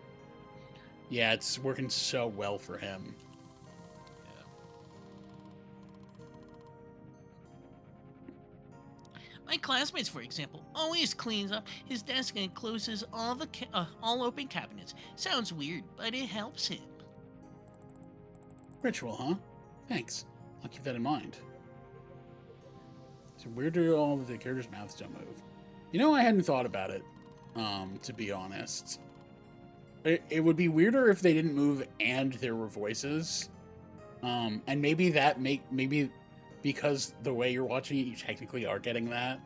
Yeah, it's working so well for him. My classmates, for example, always cleans up his desk and closes all open cabinets. Sounds weird, but it helps him. Ritual, huh? Thanks. I'll keep that in mind. So where do all of the characters' mouths don't move? You know, I hadn't thought about it, to be honest. It would be weirder if they didn't move and there were voices. And maybe because the way you're watching it, you technically are getting that.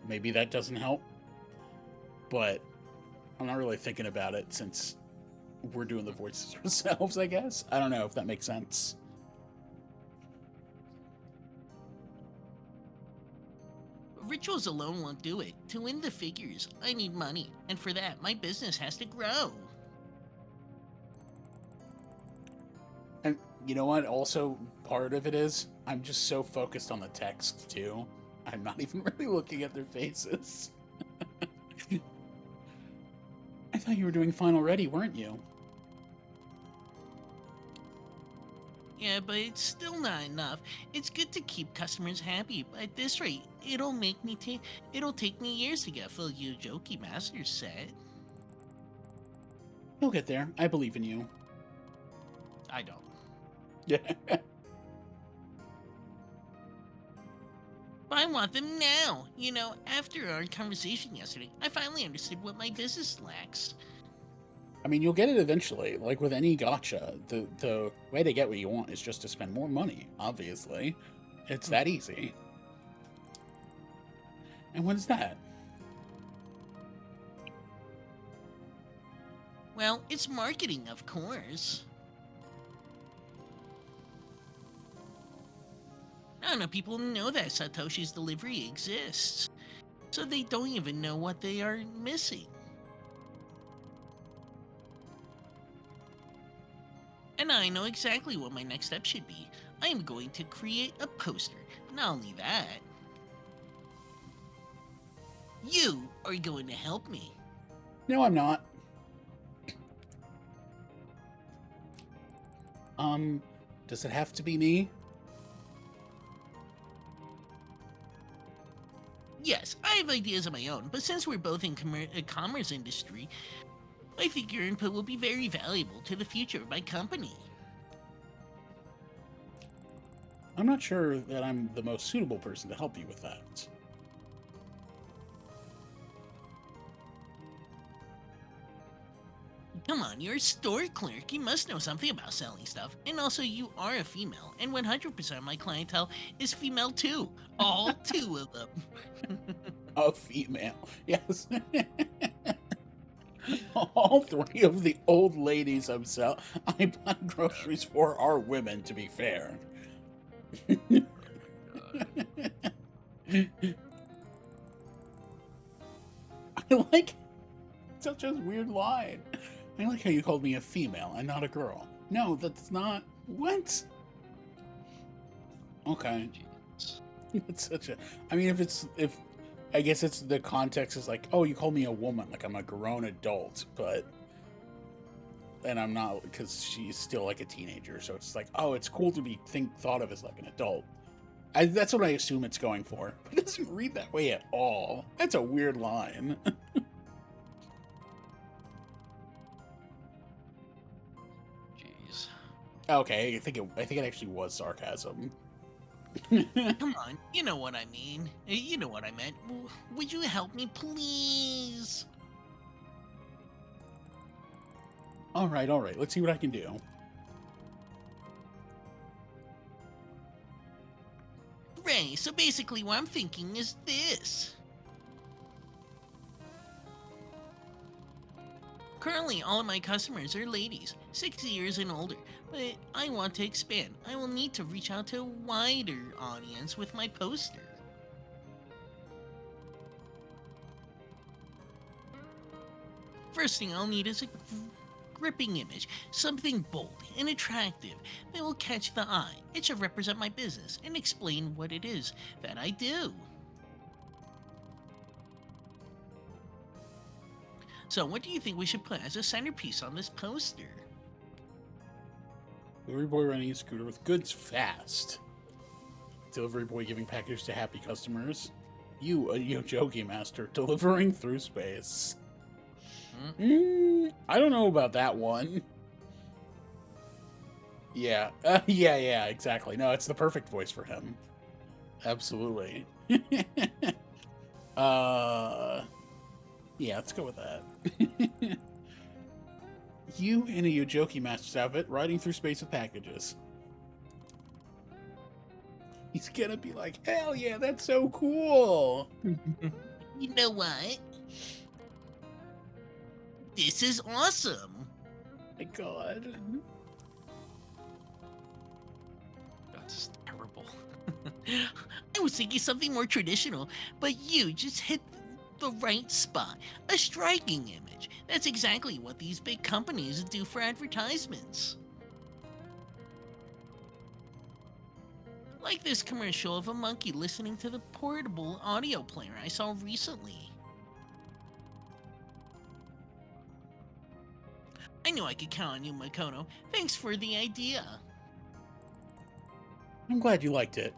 Maybe that doesn't help. But I'm not really thinking about it since we're doing the voices ourselves, I guess. I don't know if that makes sense. Rituals alone won't do it. To win the figures, I need money, and for that, my business has to grow. And you know what? Also, part of it is I'm just so focused on the text, too. I'm not even really looking at their faces. I thought you were doing fine already, weren't you? Yeah, but it's still not enough. It's good to keep customers happy, but at this rate, it'll take me years to get full Yojoki Master set. You'll get there. I believe in you. I don't. Yeah. But I want them now. You know, after our conversation yesterday, I finally understood what my business lacks. I mean, you'll get it eventually. Like with any gotcha, the way to get what you want is just to spend more money, obviously. It's that easy. And what is that? Well, it's marketing, of course. I don't know, people know that Satoshi's delivery exists, so they don't even know what they are missing. And I know exactly what my next step should be. I am going to create a poster. Not only that, you are going to help me. No, I'm not. Does it have to be me? Yes, I have ideas of my own, but since we're both in commerce industry, I think your input will be very valuable to the future of my company. I'm not sure that I'm the most suitable person to help you with that. Come on, you're a store clerk. You must know something about selling stuff. And also, you are a female, and 100% of my clientele is female too. All two of them. A female. Yes. All three of the old ladies I buy groceries for are women, to be fair. I like such a weird line. I like how you called me a female and not a girl. No, that's not. What? Okay. It's such a. I mean, if I guess it's the context is like, oh, you called me a woman, like I'm a grown adult, but and I'm not because she's still like a teenager, so it's like, oh, it's cool to be thought of as like an adult. That's what I assume it's going for, but it doesn't read that way at all. That's a weird line. Jeez. Okay, I think it actually was sarcasm. Come on, you know what I mean. You know what I meant. Would you help me, please? All right. Let's see what I can do. Ray, so basically what I'm thinking is this. Currently, all of my customers are ladies, 60 years and older, but I want to expand. I will need to reach out to a wider audience with my poster. First thing I'll need is a gripping image, something bold and attractive that will catch the eye. It should represent my business and explain what it is that I do. So, what do you think we should put as a centerpiece on this poster? Delivery boy running a scooter with goods fast. Delivery boy giving packages to happy customers. You, a Yojoki master, delivering through space. I don't know about that one. Yeah. Yeah, exactly. No, it's the perfect voice for him. Absolutely. Yeah, let's go with that. You in a Yojoki master's outfit riding through space with packages. He's gonna be like, hell yeah, that's so cool. You know what? This is awesome. My God. That's terrible. I was thinking something more traditional, but you just hit the right spot. A striking image. That's exactly what these big companies do for advertisements. Like this commercial of a monkey listening to the portable audio player I saw recently. I knew I could count on you, Makoto. Thanks for the idea. I'm glad you liked it.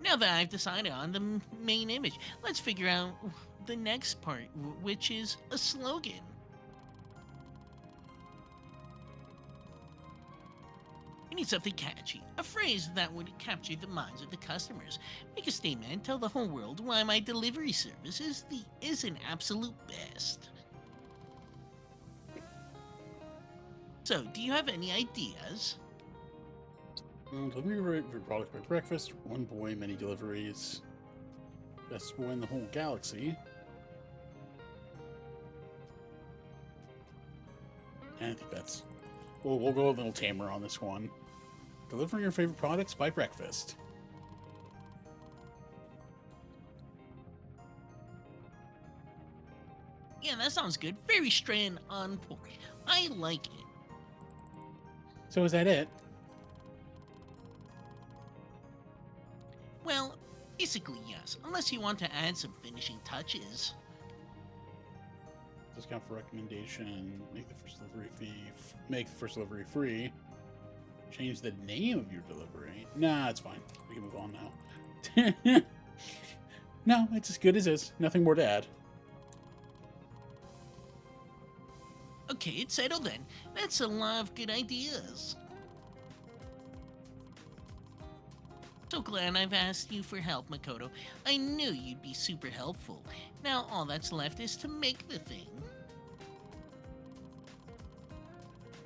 Now that I've decided on the main image, let's figure out the next part, which is a slogan. We need something catchy, a phrase that would capture the minds of the customers. Make a statement and tell the whole world why my delivery service is an absolute best. So, do you have any ideas? Delivery for product by breakfast. One boy, many deliveries. Best boy in the whole galaxy. And I think that's... We'll go a little tamer on this one. Delivering your favorite products by breakfast. Yeah, that sounds good. Very straight and on point. I like it. So is that it? Well, basically yes, unless you want to add some finishing touches. Discount for recommendation. Make the first delivery make the first delivery free. Change the name of your delivery. Nah, it's fine. We can move on now. No, it's as good as is. Nothing more to add. Okay, it's settled then. That's a lot of good ideas. So glad I've asked you for help, Makoto. I knew you'd be super helpful. Now all that's left is to make the thing.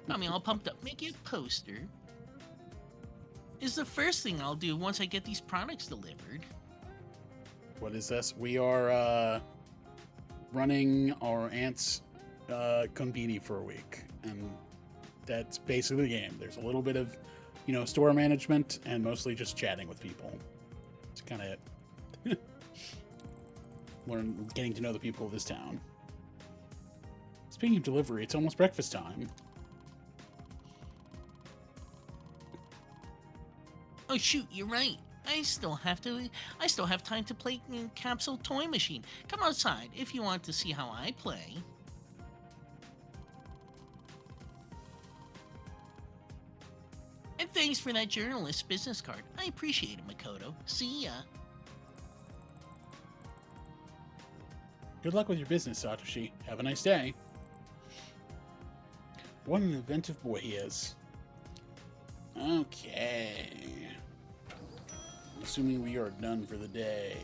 Got me all pumped up. Make it a poster. Is the first thing I'll do once I get these products delivered. What is this? We are running our aunt's Konbini for a week, and that's basically the game. There's a little bit of, store management, and mostly just chatting with people. It's kind of it. Getting to know the people of this town. Speaking of delivery, it's almost breakfast time. Oh shoot, you're right. I still have time to play Capsule Toy Machine. Come outside if you want to see how I play. And thanks for that journalist business card. I appreciate it, Makoto. See ya. Good luck with your business, Satoshi. Have a nice day. What an inventive boy he is. Okay. Assuming we are done for the day.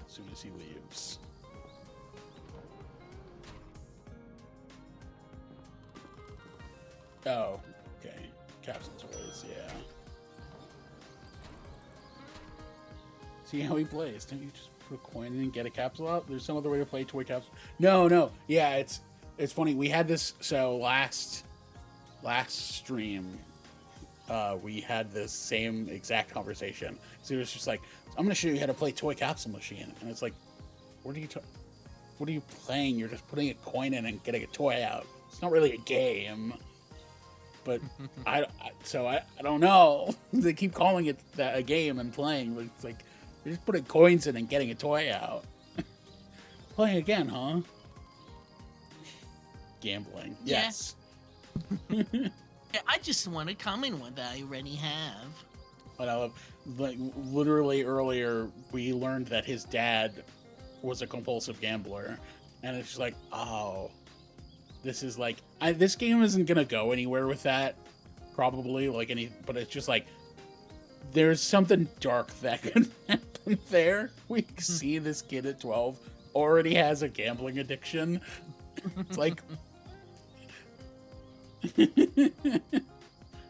As soon as he leaves. Oh, okay. Capsule toys, yeah. See how he plays. Don't you just put a coin in and get a capsule out? There's some other way to play toy capsule. No. Yeah, it's funny. We had this last stream. We had the same exact conversation. So it was just like, I'm going to show you how to play toy capsule machine. And it's like, what are you playing? You're just putting a coin in and getting a toy out. It's not really a game. But I don't know. They keep calling it a game and playing, but it's like you're just putting coins in and getting a toy out. Playing again, huh? Gambling. Yeah. Yes. I just want to comment one that I already have. But I love, literally earlier, we learned that his dad was a compulsive gambler, and it's just like, oh, this is like, this game isn't gonna go anywhere with that, probably, but it's just like, there's something dark that could happen there. We see this kid at 12 already has a gambling addiction. It's like,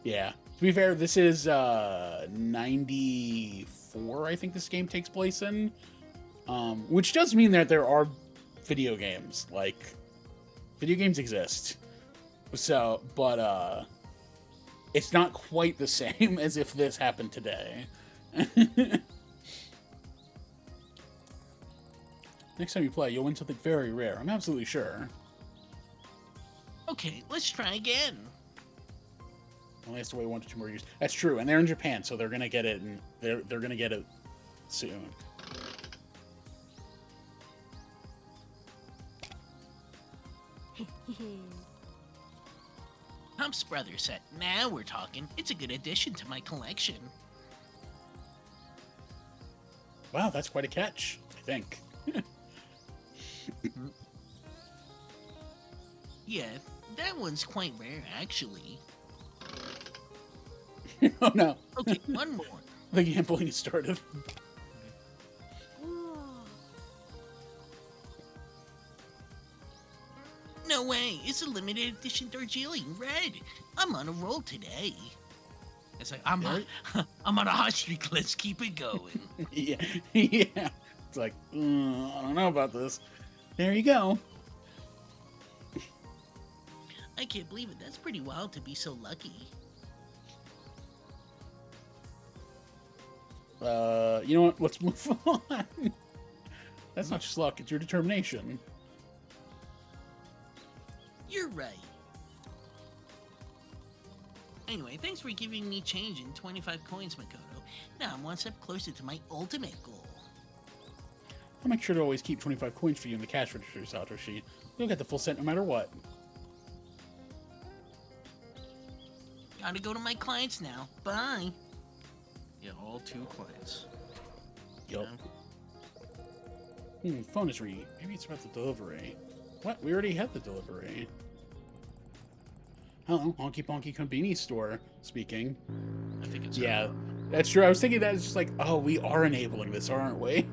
yeah. To be fair, this is 94, I think this game takes place in. Which does mean that there are video games. Like, video games exist. So, but it's not quite the same as if this happened today. Next time you play, you'll win something very rare. I'm absolutely sure. Okay, let's try again. Only has to wait 1 to 2 more years. That's true, and they're in Japan, so they're gonna get it, and they're gonna get it soon. Hump's brother set. Now we're talking. It's a good addition to my collection. Wow, that's quite a catch, I think. Yeah, that one's quite rare, actually. Oh no, Okay, one more. the gambling started. No way, it's a limited edition Darjeeling Red. I'm on a roll today. It's like, I'm on a hot streak, let's keep it going. Yeah, yeah. It's like, I don't know about this. There you go. I can't believe it, that's pretty wild to be so lucky. You know what? Let's move on. That's not just luck, it's your determination. You're right. Anyway, thanks for giving me change in 25 coins, Makoto. Now I'm one step closer to my ultimate goal. I'll make sure to always keep 25 coins for you in the cash register, Satoshi. You'll get the full set no matter what. Gotta go to my clients now. Bye. Yeah, all 2 clients. Yup. Phone is ringing. Maybe it's about the delivery. What? We already had the delivery. Hello, Honky Ponky Konbini store speaking. I think it's Yeah, that's true. I was thinking that it's just like, oh, we are enabling this, aren't we?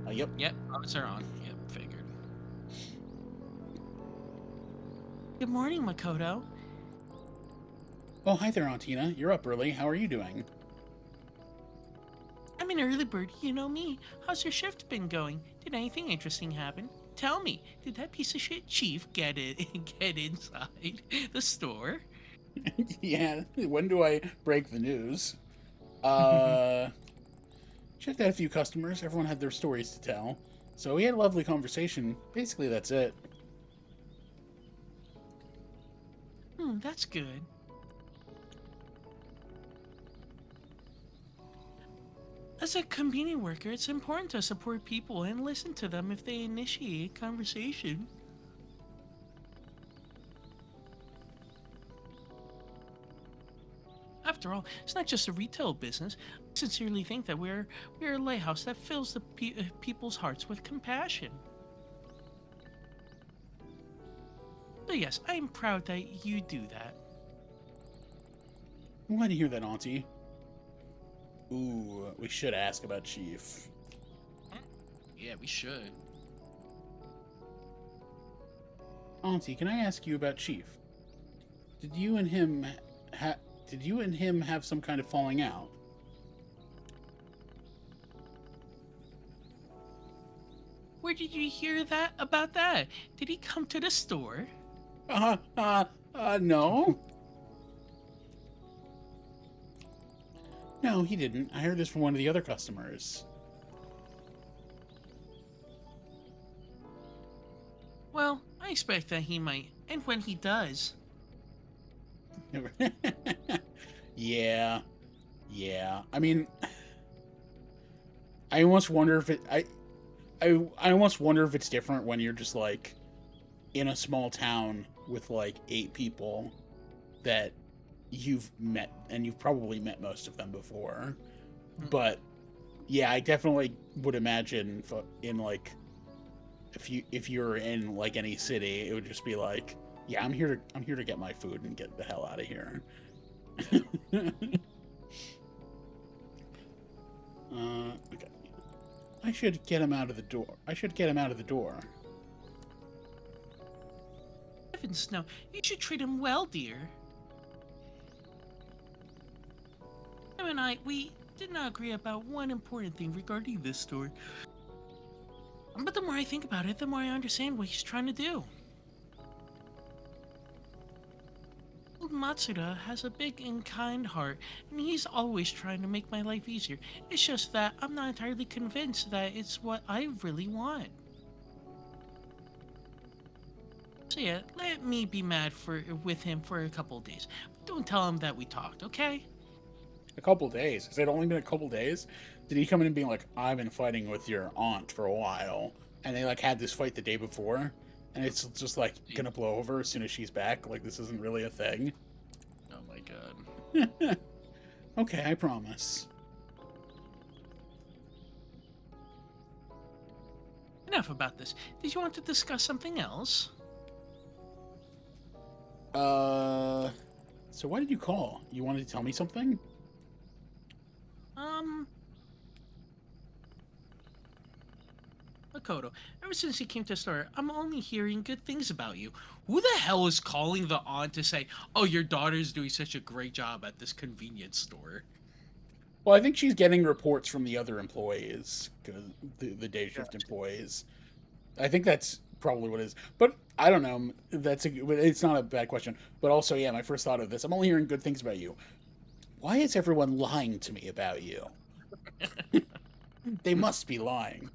Yep. Yep, comments are on. Yep, figured. Good morning, Makoto. Oh, hi there, Auntina. You're up early. How are you doing? I'm an early bird, you know me. How's your shift been going? Did anything interesting happen? Tell me, did that piece of shit chief get inside the store? Yeah, when do I break the news? Checked out a few customers. Everyone had their stories to tell. So we had a lovely conversation. Basically, that's it. That's good. As a conveni worker, it's important to support people and listen to them if they initiate conversation. After all, it's not just a retail business. I sincerely think that we're a lighthouse that fills the people's hearts with compassion. So yes, I am proud that you do that. I'm glad to hear that, Auntie. Ooh, we should ask about Chief. Yeah, we should. Auntie, can I ask you about Chief? Did you and him have some kind of falling out? Where did you hear that about that? Did he come to the store? No. No, he didn't. I heard this from one of the other customers. Well, I expect that he might, and when he does. Yeah. I mean, I almost wonder if I almost wonder if it's different when you're just like in a small town with like 8 people that you've met, and you've probably met most of them before. But yeah, I definitely would imagine in like if you're in like any city, it would just be like, yeah, I'm here to get my food and get the hell out of here. Okay. I should get him out of the door. Heavens no, you should treat him well, dear. Him and I, we did not agree about one important thing regarding this story. But the more I think about it, the more I understand what he's trying to do. Old Matsuda has a big and kind heart, and he's always trying to make my life easier. It's just that I'm not entirely convinced that it's what I really want. So yeah, let me be mad with him for a couple of days. But don't tell him that we talked, okay? A couple days? Has it only been a couple days? Did he come in and being like, I've been fighting with your aunt for a while, and they like had this fight the day before, and and it's just like gonna blow over as soon as she's back. Like this isn't really a thing. Oh my god. Okay, I promise. Enough about this. Did you want to discuss something else? So why did you call? You wanted to tell me something? Makoto, ever since you came to the store, I'm only hearing good things about you. Who the hell is calling the aunt to say, oh, your daughter's doing such a great job at this convenience store? Well, I think she's getting reports from the other employees, 'cause the day shift employees. I think that's probably what it is. But I don't know. It's not a bad question. But also, yeah, my first thought of this, I'm only hearing good things about you. Why is everyone lying to me about you? They must be lying.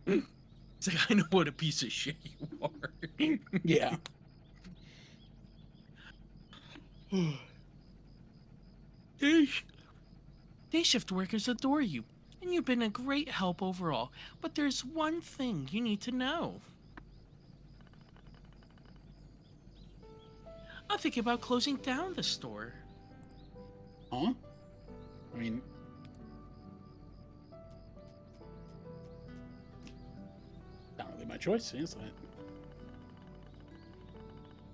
It's like, I know what a piece of shit you are. Yeah. Day shift workers adore you, and you've been a great help overall. But there's one thing you need to know. I'm thinking about closing down the store. Huh? I mean... Not really my choice, is it?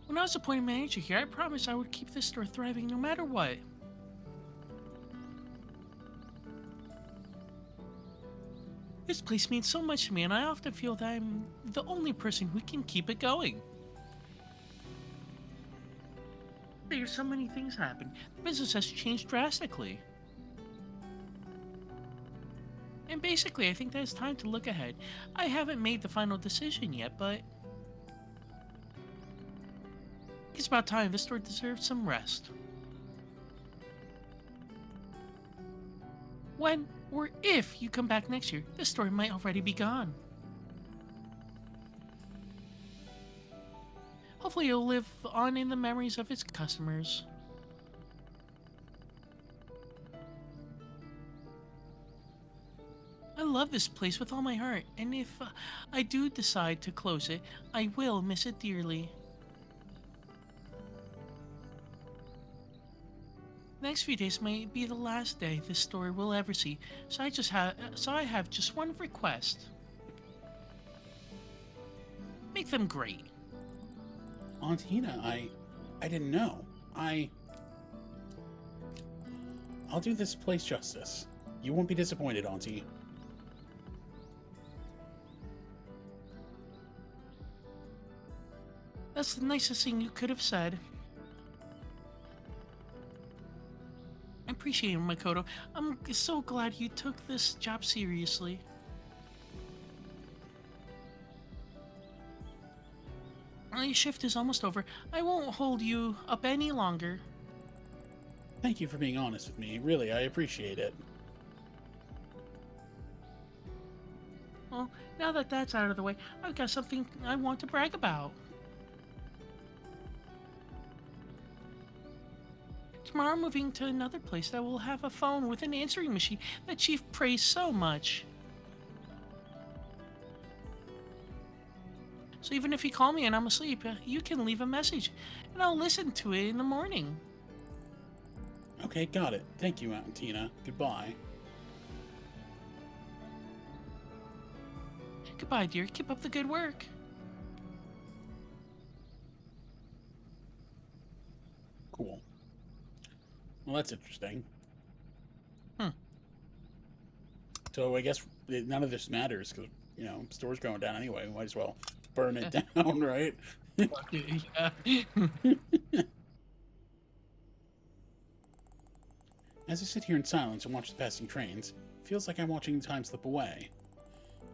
When I was appointed manager here, I promised I would keep this store thriving no matter what. This place means so much to me, and I often feel that I'm the only person who can keep it going. There's so many things happen. The business has changed drastically. And basically, I think that it's time to look ahead. I haven't made the final decision yet, but it's about time. This store deserves some rest. When or if you come back next year, this store might already be gone. Hopefully it'll live on in the memories of its customers. I love this place with all my heart, and if I do decide to close it, I will miss it dearly. The next few days may be the last day this store will ever see, so I have just one request. Make them great. Aunt Hina, I didn't know. I'll do this place justice. You won't be disappointed, Auntie. That's the nicest thing you could have said. I appreciate it, Makoto. I'm so glad you took this job seriously. Your shift is almost over. I won't hold you up any longer. Thank you for being honest with me. Really, I appreciate it. Well, now that that's out of the way, I've got something I want to brag about. Tomorrow I'm moving to another place that will have a phone with an answering machine that Chief praised so much. So even if you call me and I'm asleep, you can leave a message, and I'll listen to it in the morning. Okay, got it. Thank you, Aunt Tina. Goodbye. Goodbye, dear. Keep up the good work. Cool. Well, that's interesting. So I guess none of this matters because, you know, store's going down anyway. We might as well burn it down, right? Yeah. As I sit here in silence and watch the passing trains, it feels like I'm watching time slip away.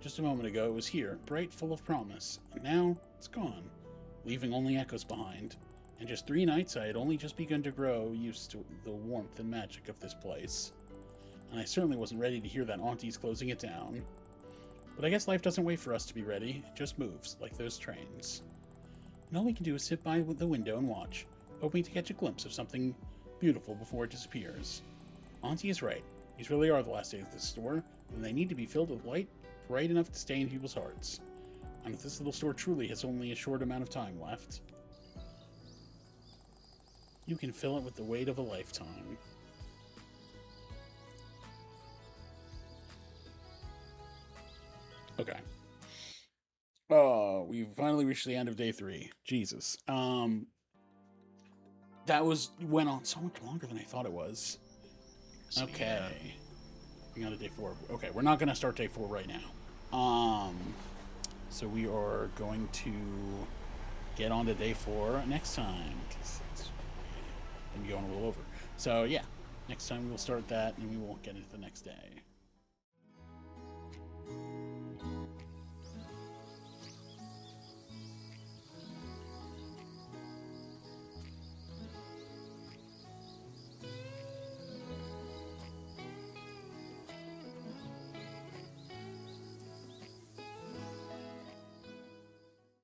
Just a moment ago it was here, bright, full of promise, and now it's gone, leaving only echoes behind. In just 3 nights I had only just begun to grow used to the warmth and magic of this place. And I certainly wasn't ready to hear that Auntie's closing it down. But I guess life doesn't wait for us to be ready, it just moves, like those trains. And all we can do is sit by the window and watch, hoping to catch a glimpse of something beautiful before it disappears. Auntie is right. These really are the last days of this store, and they need to be filled with light, bright enough to stay in people's hearts. And this little store truly has only a short amount of time left. You can fill it with the weight of a lifetime. Okay. Oh, we finally reached the end of day 3. Jesus. That went on so much longer than I thought it was. So, Okay. yeah. We got to day 4. Okay, we're not going to start day 4 right now. So we are going to get on to day 4 next time. I'm going a little over. So yeah, next time we will start that and we will get into the next day.